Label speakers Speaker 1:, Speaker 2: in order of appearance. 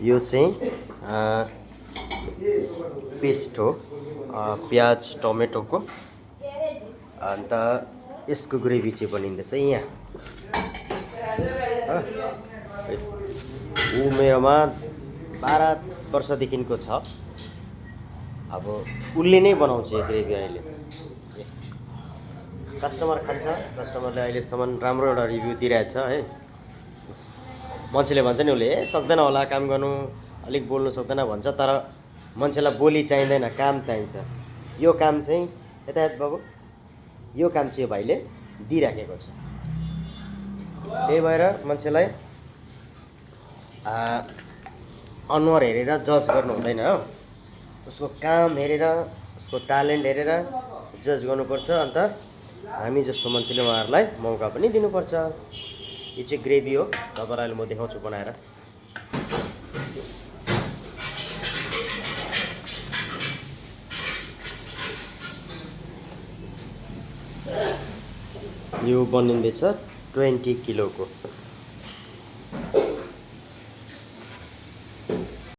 Speaker 1: यो चाहिँ पेस्ट हो, प्याज टमेटोको। अन्त यसको ग्रेभी चाहिँ बनिँदैछ यहाँ। ऊ मेरोमा 12 वर्षदेखिको छ। अब उसले नै बनाउँछ यो ग्रेभी अहिले। कस्टमर खान्छ, कस्टमरले अहिलेसम्म राम्रो एउटा रिभ्यू दिइरहेछ है। मान्छेले भन्छ नि उसले सक्दैन होला काम गर्नु, अलिक बोल्नु सक्दैन भन्छ, तर मान्छेलाई बोली चाहिँदैन, काम चाहिन्छ। यो काम चाहिँ यता बाबु, यो काम चाहिँ भाइले दिइराखेको छ। त्यही भएर मान्छेलाई अनुहार हेरेर जज गर्नु हुँदैन हो, उसको काम हेरेर, उसको ट्यालेन्ट हेरेर जज गर्नुपर्छ। अन्त हामी जस्तो मान्छेले उहाँहरूलाई मौका पनि दिनुपर्छ। यो चाहिँ ग्रेभी हो, तपाईँलाई म देखाउँछु बनाएर। यो बनिँदैछ 20 किलोको।